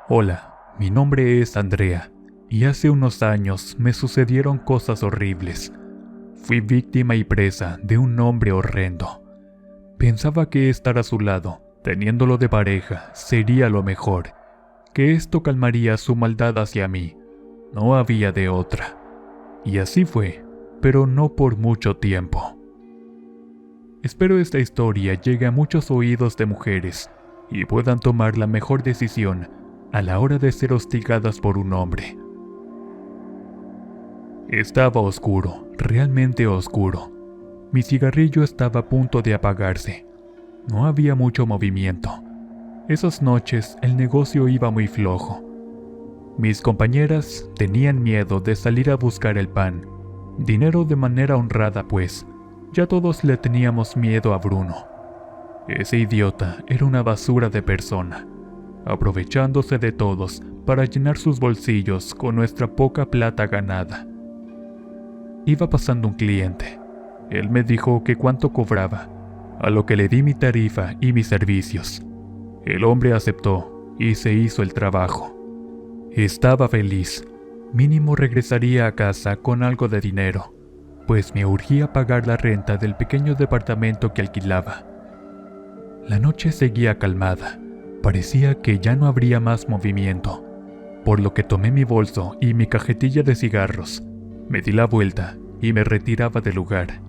Hola, mi nombre es Andrea, y hace unos años me sucedieron cosas horribles. Fui víctima y presa de un hombre horrendo. Pensaba que estar a su lado, teniéndolo de pareja, sería lo mejor, que esto calmaría su maldad hacia mí. No había de otra. Y así fue, pero no por mucho tiempo. Espero esta historia llegue a muchos oídos de mujeres y puedan tomar la mejor decisión a la hora de ser hostigadas por un hombre. Estaba oscuro, realmente oscuro. Mi cigarrillo estaba a punto de apagarse. No había mucho movimiento. Esas noches el negocio iba muy flojo. Mis compañeras tenían miedo de salir a buscar el pan, dinero de manera honrada pues. Ya todos le teníamos miedo a Bruno. Ese idiota era una basura de persona, aprovechándose de todos para llenar sus bolsillos con nuestra poca plata ganada. Iba pasando un cliente. Él me dijo que cuánto cobraba, a lo que le di mi tarifa y mis servicios. El hombre aceptó y se hizo el trabajo. Estaba feliz. Mínimo regresaría a casa con algo de dinero, pues me urgía pagar la renta del pequeño departamento que alquilaba. La noche seguía calmada. Parecía que ya no habría más movimiento, por lo que tomé mi bolso y mi cajetilla de cigarros. Me di la vuelta y me retiraba del lugar.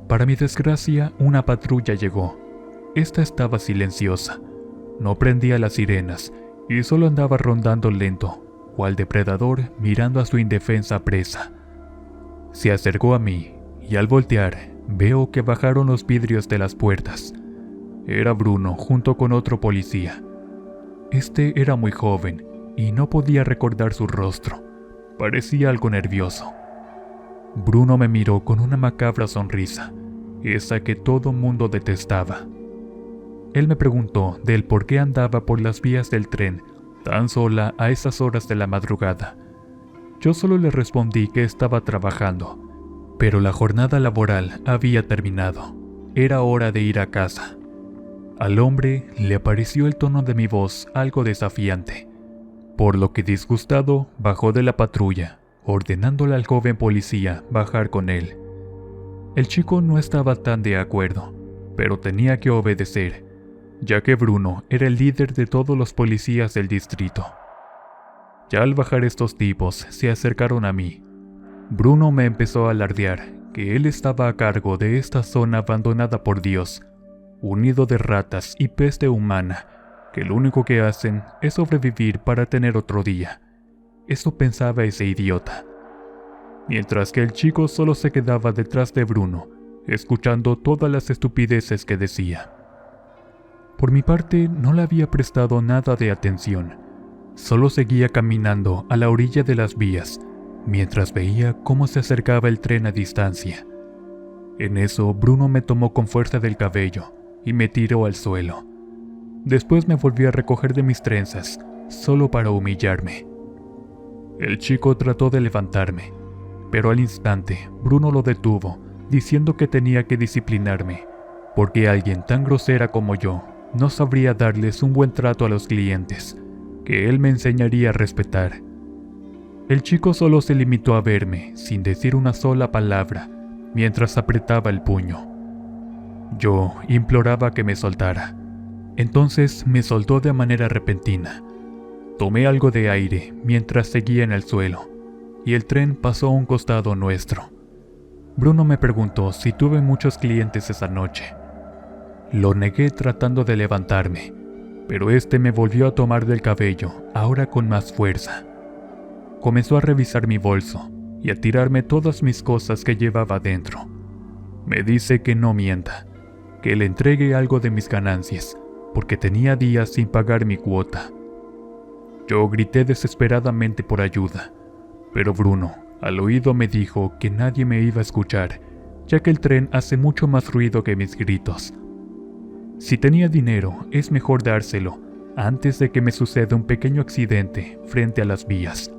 Para mi desgracia, una patrulla llegó. Esta estaba silenciosa. No prendía las sirenas y solo andaba rondando lento, cual depredador mirando a su indefensa presa. Se acercó a mí y al voltear veo que bajaron los vidrios de las puertas. Era Bruno junto con otro policía. Este era muy joven y no podía recordar su rostro. Parecía algo nervioso. Bruno me miró con una macabra sonrisa, esa que todo mundo detestaba. Él me preguntó del por qué andaba por las vías del tren tan sola a esas horas de la madrugada. Yo solo le respondí que estaba trabajando, pero la jornada laboral había terminado. Era hora de ir a casa. Al hombre le pareció el tono de mi voz algo desafiante, por lo que disgustado bajó de la patrulla, ordenándole al joven policía bajar con él. El chico no estaba tan de acuerdo, pero tenía que obedecer, ya que Bruno era el líder de todos los policías del distrito. Ya al bajar estos tipos se acercaron a mí. Bruno me empezó a alardear que él estaba a cargo de esta zona abandonada por Dios, un nido de ratas y peste humana, que lo único que hacen es sobrevivir para tener otro día. Eso pensaba ese idiota. Mientras que el chico solo se quedaba detrás de Bruno, escuchando todas las estupideces que decía. Por mi parte, no le había prestado nada de atención. Solo seguía caminando a la orilla de las vías, mientras veía cómo se acercaba el tren a distancia. En eso, Bruno me tomó con fuerza del cabello y me tiró al suelo. Después me volvió a recoger de mis trenzas, solo para humillarme. El chico trató de levantarme, pero al instante Bruno lo detuvo, diciendo que tenía que disciplinarme, porque alguien tan grosera como yo no sabría darles un buen trato a los clientes, que él me enseñaría a respetar. El chico solo se limitó a verme, sin decir una sola palabra, mientras apretaba el puño. Yo imploraba que me soltara. Entonces me soltó de manera repentina. Tomé algo de aire mientras seguía en el suelo, y el tren pasó a un costado nuestro. Bruno me preguntó si tuve muchos clientes esa noche. Lo negué tratando de levantarme, pero este me volvió a tomar del cabello, ahora con más fuerza. Comenzó a revisar mi bolso y a tirarme todas mis cosas que llevaba dentro. Me dice que no mienta, que le entregue algo de mis ganancias, porque tenía días sin pagar mi cuota. Yo grité desesperadamente por ayuda, pero Bruno al oído me dijo que nadie me iba a escuchar, ya que el tren hace mucho más ruido que mis gritos. Si tenía dinero, es mejor dárselo antes de que me suceda un pequeño accidente frente a las vías.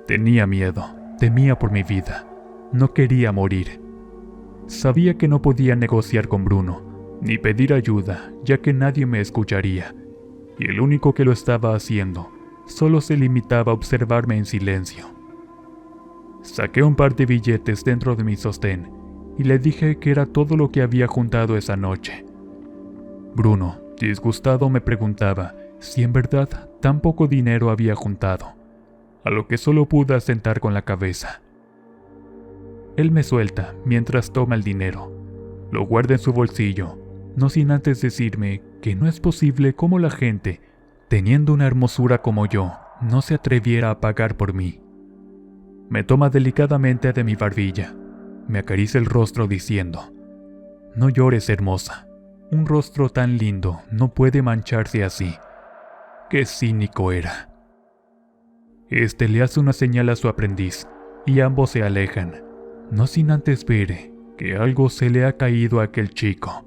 Tenía miedo, temía por mi vida, no quería morir. Sabía que no podía negociar con Bruno, ni pedir ayuda, ya que nadie me escucharía. y el único que lo estaba haciendo solo se limitaba a observarme en silencio. Saqué un par de billetes dentro de mi sostén y le dije que era todo lo que había juntado esa noche. Bruno, disgustado, me preguntaba si en verdad tan poco dinero había juntado, a lo que solo pude asentar con la cabeza. Él me suelta mientras toma el dinero, lo guarda en su bolsillo, no sin antes decirme que no es posible cómo la gente, teniendo una hermosura como yo, no se atreviera a pagar por mí. Me toma delicadamente de mi barbilla, me acaricia el rostro diciendo: «No llores, hermosa, un rostro tan lindo no puede mancharse así». ¡Qué cínico era! Este le hace una señal a su aprendiz y ambos se alejan, no sin antes ver que algo se le ha caído a aquel chico.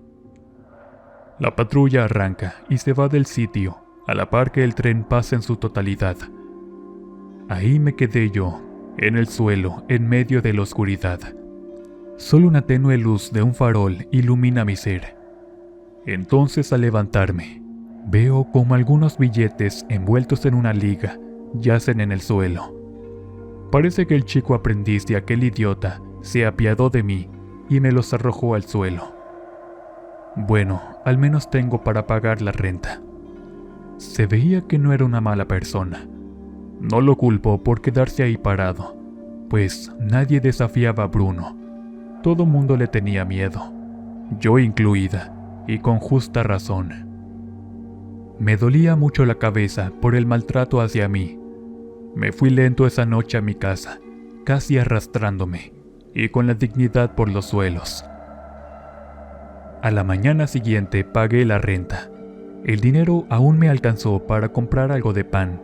La patrulla arranca y se va del sitio a la par que el tren pasa en su totalidad. Ahí me quedé yo, en el suelo, en medio de la oscuridad. Solo una tenue luz de un farol ilumina mi ser. Entonces, al levantarme, veo como algunos billetes envueltos en una liga yacen en el suelo. Parece que el chico aprendiz de aquel idiota se apiadó de mí y me los arrojó al suelo. Bueno, al menos tengo para pagar la renta. Se veía que no era una mala persona. No lo culpo por quedarse ahí parado, pues nadie desafiaba a Bruno. Todo mundo le tenía miedo, yo incluida, y con justa razón. Me dolía mucho la cabeza por el maltrato hacia mí. Me fui lento esa noche a mi casa, casi arrastrándome, y con la dignidad por los suelos. A la mañana siguiente pagué la renta. El dinero aún me alcanzó para comprar algo de pan.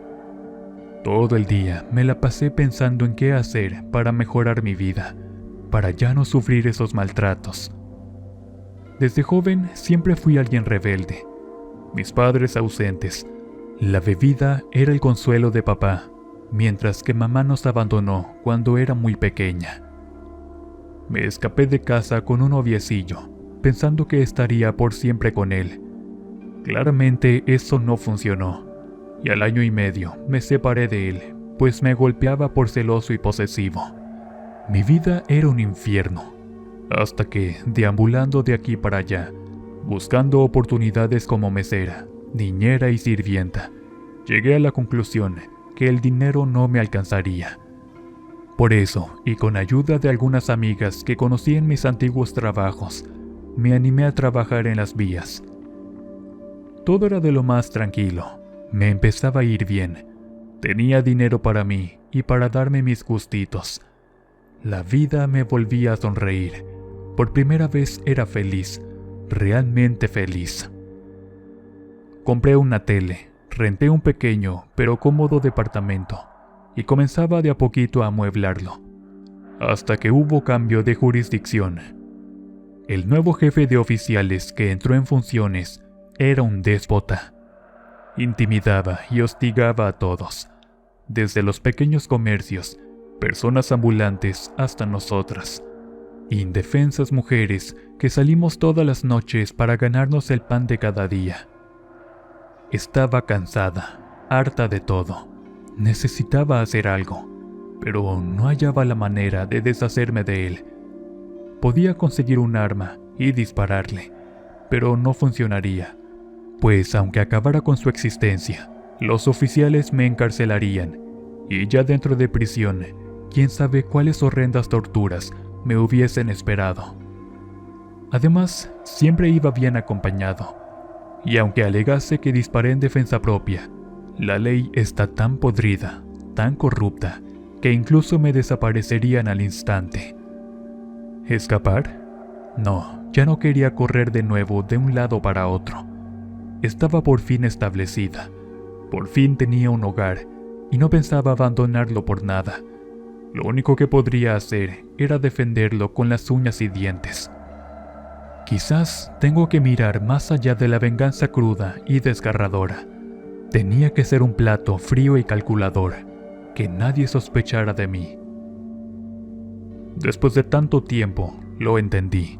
Todo el día me la pasé pensando en qué hacer para mejorar mi vida, para ya no sufrir esos maltratos. Desde joven siempre fui alguien rebelde. Mis padres ausentes. La bebida era el consuelo de papá, mientras que mamá nos abandonó cuando era muy pequeña. Me escapé de casa con un noviecillo, pensando que estaría por siempre con él. Claramente eso no funcionó, y al año y medio me separé de él, pues me golpeaba por celoso y posesivo. Mi vida era un infierno, hasta que, deambulando de aquí para allá, buscando oportunidades como mesera, niñera y sirvienta, llegué a la conclusión que el dinero no me alcanzaría. Por eso, y con ayuda de algunas amigas que conocí en mis antiguos trabajos, me animé a trabajar en las vías. Todo era de lo más tranquilo, me empezaba a ir bien, tenía dinero para mí y para darme mis gustitos. La vida me volvía a sonreír, por primera vez era feliz, realmente feliz. Compré una tele, renté un pequeño pero cómodo departamento y comenzaba de a poquito a amueblarlo, hasta que hubo cambio de jurisdicción. El nuevo jefe de oficiales que entró en funciones era un déspota. Intimidaba y hostigaba a todos, desde los pequeños comercios, personas ambulantes hasta nosotras, indefensas mujeres que salimos todas las noches para ganarnos el pan de cada día. Estaba cansada, harta de todo. Necesitaba hacer algo, pero no hallaba la manera de deshacerme de él. Podía conseguir un arma y dispararle, pero no funcionaría, pues aunque acabara con su existencia, los oficiales me encarcelarían, y ya dentro de prisión, quién sabe cuáles horrendas torturas me hubiesen esperado. Además, siempre iba bien acompañado, y aunque alegase que disparé en defensa propia, la ley está tan podrida, tan corrupta, que incluso me desaparecerían al instante. ¿Escapar? No, ya no quería correr de nuevo de un lado para otro. Estaba por fin establecida, por fin tenía un hogar, y no pensaba abandonarlo por nada. Lo único que podría hacer era defenderlo con las uñas y dientes. Quizás tengo que mirar más allá de la venganza cruda y desgarradora. Tenía que ser un plato frío y calculador, que nadie sospechara de mí. Después de tanto tiempo, lo entendí.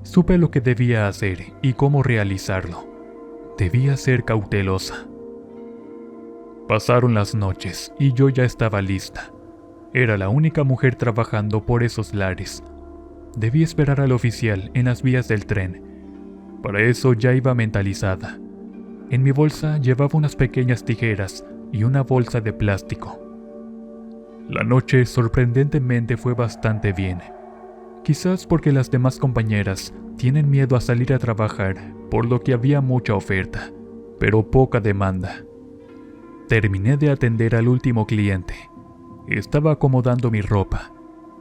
Supe lo que debía hacer y cómo realizarlo. Debía ser cautelosa, Pasaron las noches y yo ya estaba lista. Era la única mujer trabajando por esos lares. Debí esperar al oficial en las vías del tren. Para eso ya iba mentalizada. En mi bolsa llevaba unas pequeñas tijeras y una bolsa de plástico. La noche sorprendentemente fue bastante bien. Quizás porque las demás compañeras tienen miedo a salir a trabajar, por lo que había mucha oferta, pero poca demanda. Terminé de atender al último cliente. Estaba acomodando mi ropa.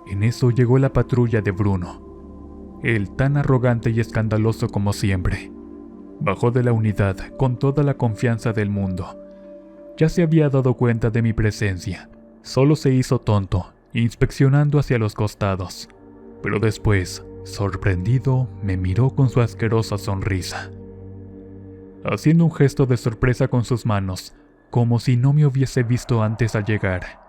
En eso llegó la patrulla de Bruno. Él, tan arrogante y escandaloso como siempre, bajó de la unidad con toda la confianza del mundo. Ya se había dado cuenta de mi presencia. Solo se hizo tonto, inspeccionando hacia los costados. Pero después, sorprendido, me miró con su asquerosa sonrisa, haciendo un gesto de sorpresa con sus manos, como si no me hubiese visto antes al llegar.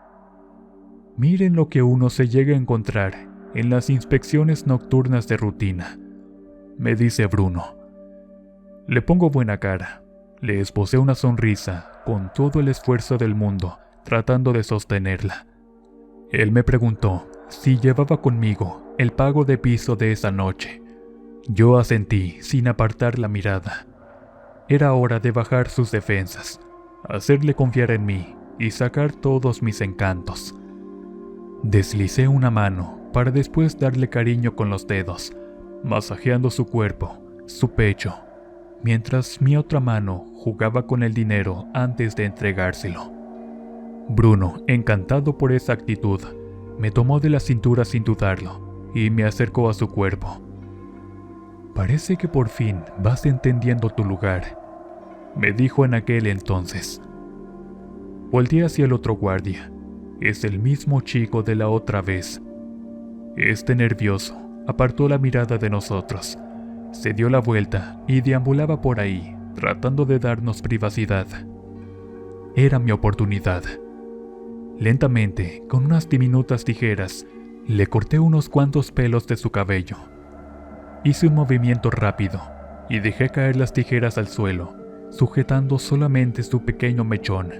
Miren lo que uno se llega a encontrar en las inspecciones nocturnas de rutina, me dice Bruno. Le pongo buena cara, le esbocé una sonrisa con todo el esfuerzo del mundo, tratando de sostenerla. Él me preguntó si llevaba conmigo el pago de piso de esa noche. Yo asentí sin apartar la mirada. Era hora de bajar sus defensas, hacerle confiar en mí y sacar todos mis encantos. Deslicé una mano para después darle cariño con los dedos, masajeando su cuerpo, su pecho, mientras mi otra mano jugaba con el dinero antes de entregárselo. Bruno, encantado por esa actitud, me tomó de la cintura sin dudarlo y me acercó a su cuerpo. Parece que por fin vas entendiendo tu lugar, me dijo en aquel entonces. Volteé hacia el otro guardia. Es el mismo chico de la otra vez. Este nervioso apartó la mirada de nosotros, se dio la vuelta y deambulaba por ahí, tratando de darnos privacidad. Era mi oportunidad. Lentamente, con unas diminutas tijeras, le corté unos cuantos pelos de su cabello. Hice un movimiento rápido y dejé caer las tijeras al suelo, sujetando solamente su pequeño mechón.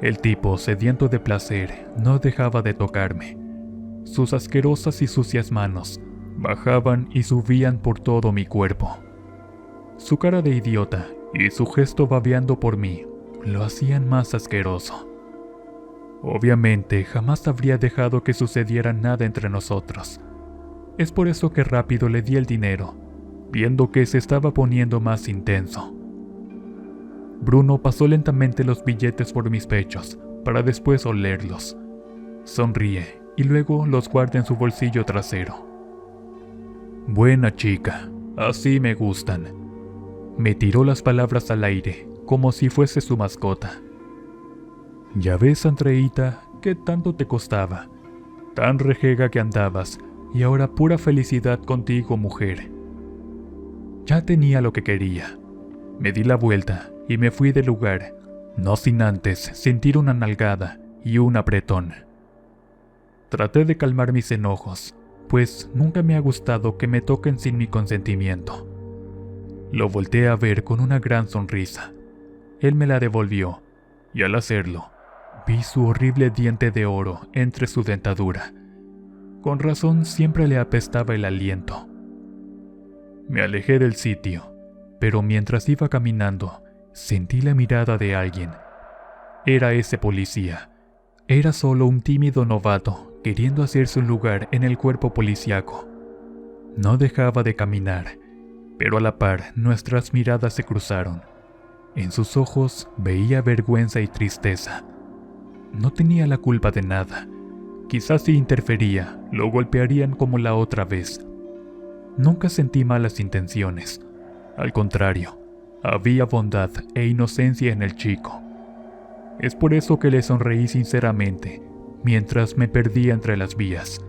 El tipo, sediento de placer, no dejaba de tocarme. Sus asquerosas y sucias manos bajaban y subían por todo mi cuerpo. Su cara de idiota y su gesto babeando por mí lo hacían más asqueroso. Obviamente jamás habría dejado que sucediera nada entre nosotros. Es por eso que rápido le di el dinero, viendo que se estaba poniendo más intenso. Bruno pasó lentamente los billetes por mis pechos, para después olerlos. Sonríe y luego los guarda en su bolsillo trasero. Buena chica, así me gustan. Me tiró las palabras al aire, como si fuese su mascota. Ya ves, Andreita, ¿qué tanto te costaba? Tan rejega que andabas, y ahora pura felicidad contigo, mujer. Ya tenía lo que quería. Me di la vuelta y me fui del lugar, no sin antes sentir una nalgada y un apretón. Traté de calmar mis enojos, pues nunca me ha gustado que me toquen sin mi consentimiento. Lo volteé a ver con una gran sonrisa. Él me la devolvió, y al hacerlo, vi su horrible diente de oro entre su dentadura. Con razón siempre le apestaba el aliento. Me alejé del sitio, pero mientras iba caminando, sentí la mirada de alguien. Era ese policía. Era solo un tímido novato queriendo hacerse un lugar en el cuerpo policíaco. No dejaba de caminar, pero a la par nuestras miradas se cruzaron. En sus ojos veía vergüenza y tristeza. No tenía la culpa de nada. Quizás si interfería, lo golpearían como la otra vez. Nunca sentí malas intenciones. Al contrario, había bondad e inocencia en el chico. Es por eso que le sonreí sinceramente, mientras me perdía entre las vías.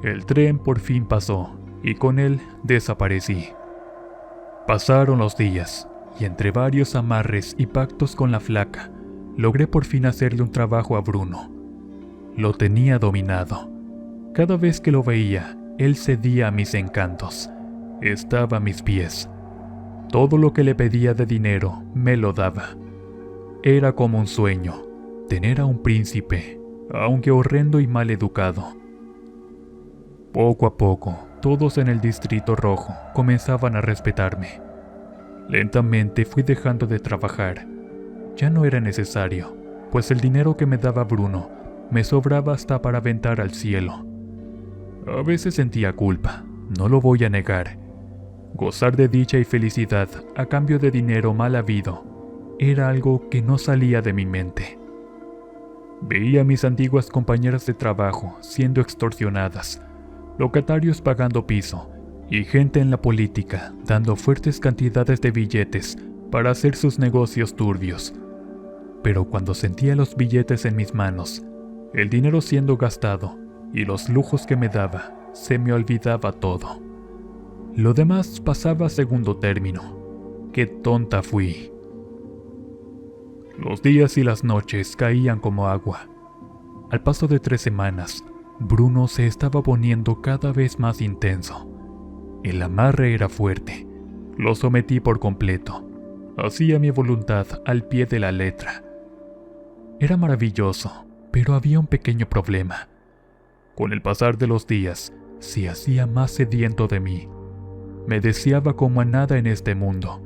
El tren por fin pasó, y con él desaparecí. Pasaron los días, y entre varios amarres y pactos con la flaca, logré por fin hacerle un trabajo a Bruno. Lo tenía dominado. Cada vez que lo veía, él cedía a mis encantos. Estaba a mis pies. Todo lo que le pedía de dinero me lo daba. Era como un sueño, tener a un príncipe, aunque horrendo y mal educado. Poco a poco, todos en el Distrito Rojo comenzaban a respetarme. Lentamente fui dejando de trabajar. Ya no era necesario, pues el dinero que me daba Bruno me sobraba hasta para aventar al cielo. A veces sentía culpa, no lo voy a negar. Gozar de dicha y felicidad a cambio de dinero mal habido era algo que no salía de mi mente. Veía a mis antiguas compañeras de trabajo siendo extorsionadas, locatarios pagando piso y gente en la política dando fuertes cantidades de billetes para hacer sus negocios turbios. Pero cuando sentía los billetes en mis manos, el dinero siendo gastado y los lujos que me daba, se me olvidaba todo. Lo demás pasaba a segundo término. ¡Qué tonta fui! Los días y las noches caían como agua. Al paso de 3 semanas, Bruno se estaba poniendo cada vez más intenso. El amarre era fuerte. Lo sometí por completo. Hacía mi voluntad al pie de la letra. Era maravilloso, pero había un pequeño problema. Con el pasar de los días, se hacía más sediento de mí. Me deseaba como a nada en este mundo,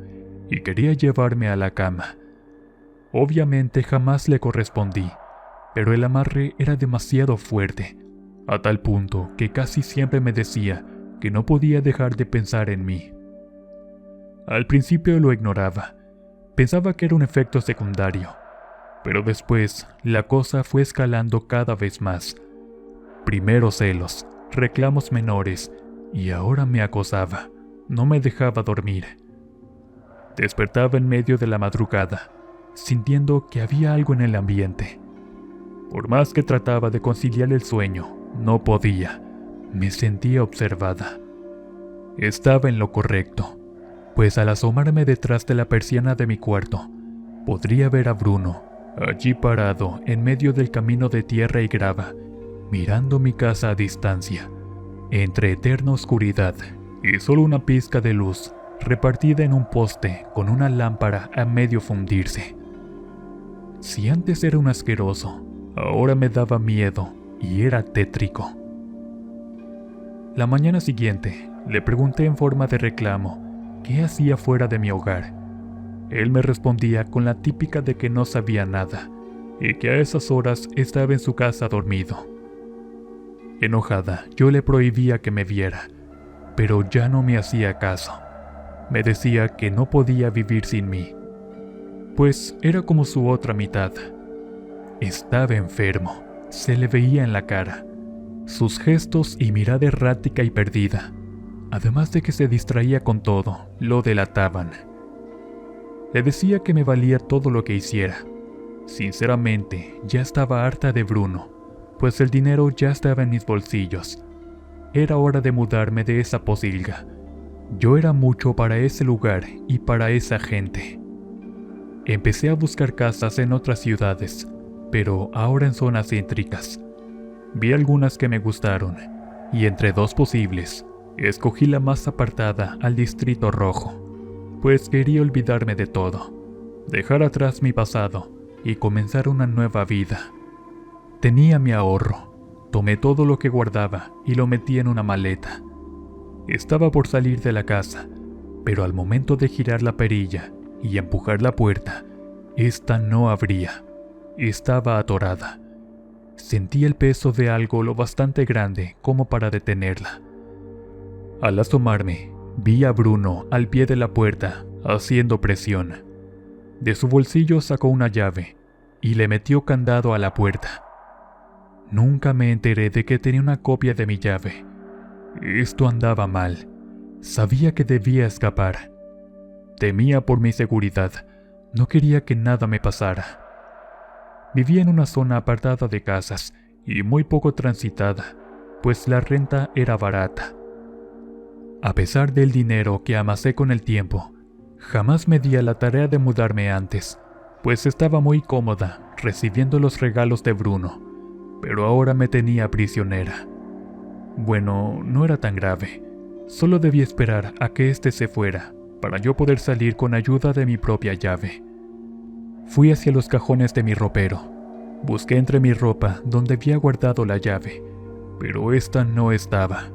y quería llevarme a la cama. Obviamente jamás le correspondí, pero el amarre era demasiado fuerte, a tal punto que casi siempre me decía que no podía dejar de pensar en mí. Al principio lo ignoraba, pensaba que era un efecto secundario, pero después la cosa fue escalando cada vez más. Primero celos, reclamos menores, y ahora me acosaba, no me dejaba dormir. Despertaba en medio de la madrugada, sintiendo que había algo en el ambiente. Por más que trataba de conciliar el sueño, no podía. Me sentía observada. Estaba en lo correcto, pues al asomarme detrás de la persiana de mi cuarto, podría ver a Bruno, allí parado en medio del camino de tierra y grava, mirando mi casa a distancia, entre eterna oscuridad y solo una pizca de luz repartida en un poste con una lámpara a medio fundirse. Si antes era un asqueroso, ahora me daba miedo y era tétrico. La mañana siguiente, le pregunté en forma de reclamo qué hacía fuera de mi hogar. Él me respondía con la típica de que no sabía nada y que a esas horas estaba en su casa dormido. Enojada, yo le prohibía que me viera, pero ya no me hacía caso. Me decía que no podía vivir sin mí, pues era como su otra mitad. Estaba enfermo, se le veía en la cara, sus gestos y mirada errática y perdida, además de que se distraía con todo, lo delataban. Le decía que me valía todo lo que hiciera. Sinceramente, ya estaba harta de Bruno, pues el dinero ya estaba en mis bolsillos. Era hora de mudarme de esa posilga. Yo era mucho para ese lugar y para esa gente. Empecé a buscar casas en otras ciudades, pero ahora en zonas céntricas. Vi algunas que me gustaron, y entre 2 posibles, escogí la más apartada al Distrito Rojo, pues quería olvidarme de todo, dejar atrás mi pasado y comenzar una nueva vida. Tenía mi ahorro, tomé todo lo que guardaba y lo metí en una maleta. Estaba por salir de la casa, pero al momento de girar la perilla y empujar la puerta, esta no abría. Estaba atorada. Sentí el peso de algo lo bastante grande como para detenerla. Al asomarme, vi a Bruno al pie de la puerta, haciendo presión. De su bolsillo sacó una llave y le metió candado a la puerta. Nunca me enteré de que tenía una copia de mi llave. Esto andaba mal. Sabía que debía escapar. Temía por mi seguridad. No quería que nada me pasara. Vivía en una zona apartada de casas y muy poco transitada, pues la renta era barata. A pesar del dinero que amasé con el tiempo, jamás me di a la tarea de mudarme antes, pues estaba muy cómoda recibiendo los regalos de Bruno, pero ahora me tenía prisionera. Bueno, no era tan grave, solo debía esperar a que éste se fuera, para yo poder salir con ayuda de mi propia llave. Fui hacia los cajones de mi ropero. Busqué entre mi ropa donde había guardado la llave, pero esta no estaba.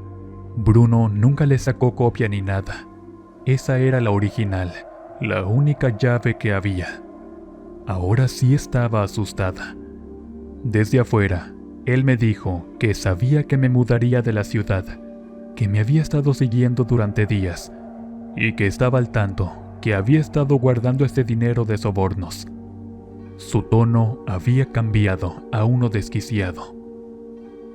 Bruno nunca le sacó copia ni nada. Esa era la original, la única llave que había. Ahora sí estaba asustada. Desde afuera, él me dijo que sabía que me mudaría de la ciudad, que me había estado siguiendo durante días y que estaba al tanto que había estado guardando este dinero de sobornos. Su tono había cambiado a uno desquiciado.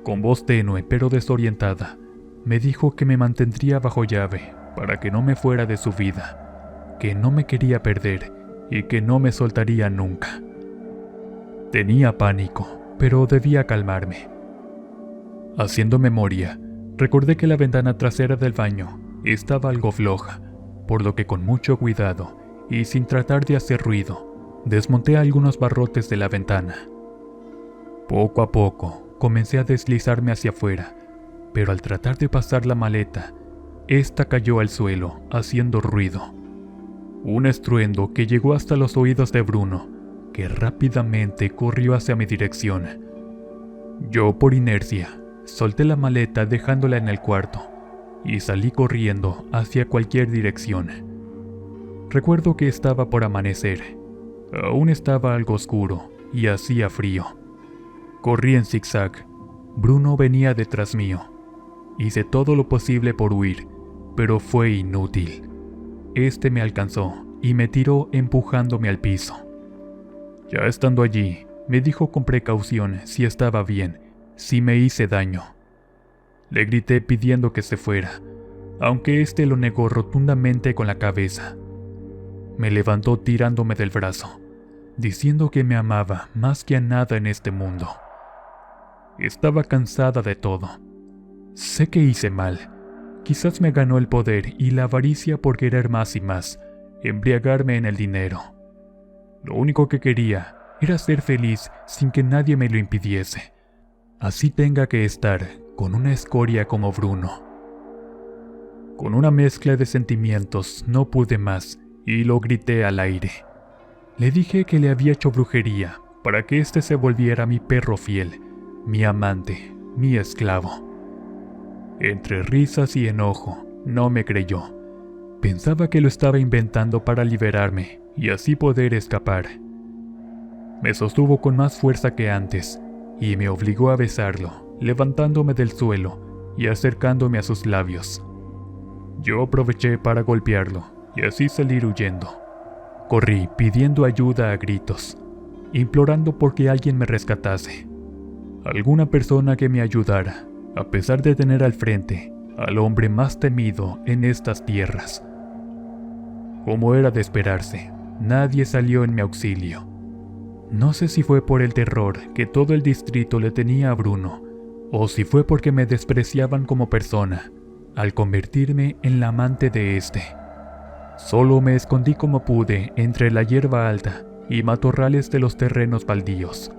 Con voz tenue pero desorientada, me dijo que me mantendría bajo llave para que no me fuera de su vida, que no me quería perder y que no me soltaría nunca. Tenía pánico, pero debía calmarme. Haciendo memoria, recordé que la ventana trasera del baño estaba algo floja, por lo que con mucho cuidado y sin tratar de hacer ruido, desmonté algunos barrotes de la ventana. Poco a poco comencé a deslizarme hacia afuera, pero al tratar de pasar la maleta, esta cayó al suelo haciendo ruido. Un estruendo que llegó hasta los oídos de Bruno, que rápidamente corrió hacia mi dirección. Yo, por inercia, solté la maleta dejándola en el cuarto y salí corriendo hacia cualquier dirección. Recuerdo que estaba por amanecer. Aún estaba algo oscuro y hacía frío. Corrí en zigzag. Bruno venía detrás mío. Hice todo lo posible por huir, pero fue inútil. Este me alcanzó y me tiró empujándome al piso. Ya estando allí, me dijo con precaución si estaba bien, si me hice daño. Le grité pidiendo que se fuera, aunque este lo negó rotundamente con la cabeza. Me levantó tirándome del brazo, diciendo que me amaba más que a nada en este mundo. Estaba cansada de todo. Sé que hice mal. Quizás me ganó el poder y la avaricia por querer más y más, embriagarme en el dinero. Lo único que quería era ser feliz sin que nadie me lo impidiese. Así tenga que estar con una escoria como Bruno. Con una mezcla de sentimientos no pude más y lo grité al aire. Le dije que le había hecho brujería para que éste se volviera mi perro fiel, mi amante, mi esclavo. Entre risas y enojo, no me creyó. Pensaba que lo estaba inventando para liberarme y así poder escapar. Me sostuvo con más fuerza que antes y me obligó a besarlo, levantándome del suelo y acercándome a sus labios. Yo aproveché para golpearlo y así salir huyendo. Corrí pidiendo ayuda a gritos, implorando por que alguien me rescatase. Alguna persona que me ayudara, a pesar de tener al frente al hombre más temido en estas tierras. Como era de esperarse, nadie salió en mi auxilio. No sé si fue por el terror que todo el distrito le tenía a Bruno, o si fue porque me despreciaban como persona, al convertirme en la amante de este. Solo me escondí como pude entre la hierba alta y matorrales de los terrenos baldíos.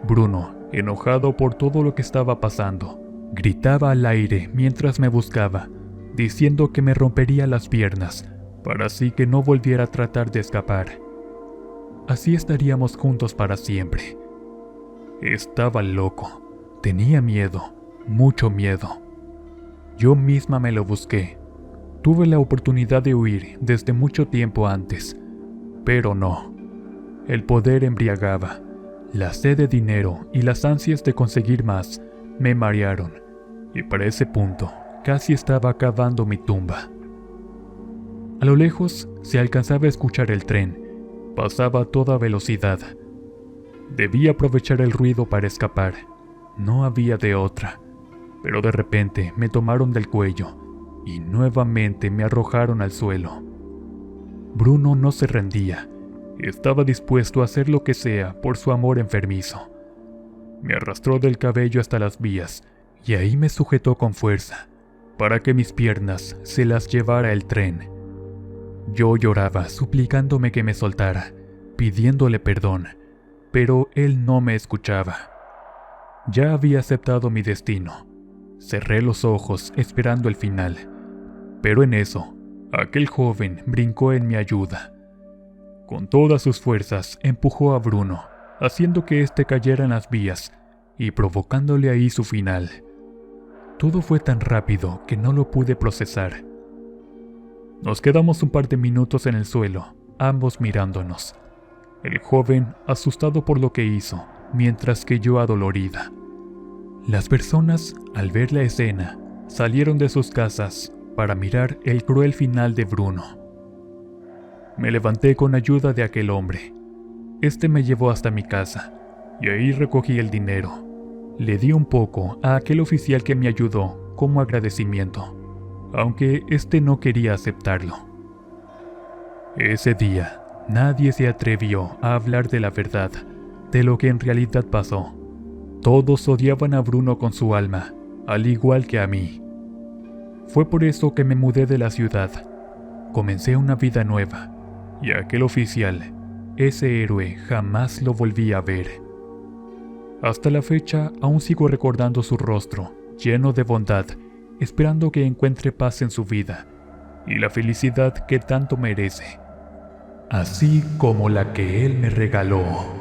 Bruno, enojado por todo lo que estaba pasando, gritaba al aire mientras me buscaba, diciendo que me rompería las piernas, para así que no volviera a tratar de escapar. Así estaríamos juntos para siempre. Estaba loco, tenía miedo, mucho miedo. Yo misma me lo busqué. Tuve la oportunidad de huir desde mucho tiempo antes, pero no. El poder embriagaba, la sed de dinero y las ansias de conseguir más me marearon, y para ese punto casi estaba cavando mi tumba. A lo lejos se alcanzaba a escuchar el tren, pasaba a toda velocidad. Debí aprovechar el ruido para escapar, no había de otra, pero de repente me tomaron del cuello y nuevamente me arrojaron al suelo. Bruno no se rendía, estaba dispuesto a hacer lo que sea por su amor enfermizo. Me arrastró del cabello hasta las vías y ahí me sujetó con fuerza, para que mis piernas se las llevara el tren. Yo lloraba suplicándome que me soltara, pidiéndole perdón, pero él no me escuchaba. Ya había aceptado mi destino. Cerré los ojos esperando el final, pero en eso, aquel joven brincó en mi ayuda. Con todas sus fuerzas empujó a Bruno, haciendo que éste cayera en las vías y provocándole ahí su final. Todo fue tan rápido que no lo pude procesar. Nos quedamos un par de minutos en el suelo, ambos mirándonos. El joven asustado por lo que hizo, mientras que yo adolorida. Las personas, al ver la escena, salieron de sus casas para mirar el cruel final de Bruno. Me levanté con ayuda de aquel hombre. Este me llevó hasta mi casa, y ahí recogí el dinero. Le di un poco a aquel oficial que me ayudó como agradecimiento, aunque este no quería aceptarlo. Ese día, nadie se atrevió a hablar de la verdad, de lo que en realidad pasó. Todos odiaban a Bruno con su alma, al igual que a mí. Fue por eso que me mudé de la ciudad. Comencé una vida nueva, y aquel oficial, ese héroe, jamás lo volví a ver. Hasta la fecha aún sigo recordando su rostro, lleno de bondad, esperando que encuentre paz en su vida, y la felicidad que tanto merece, así como la que él me regaló.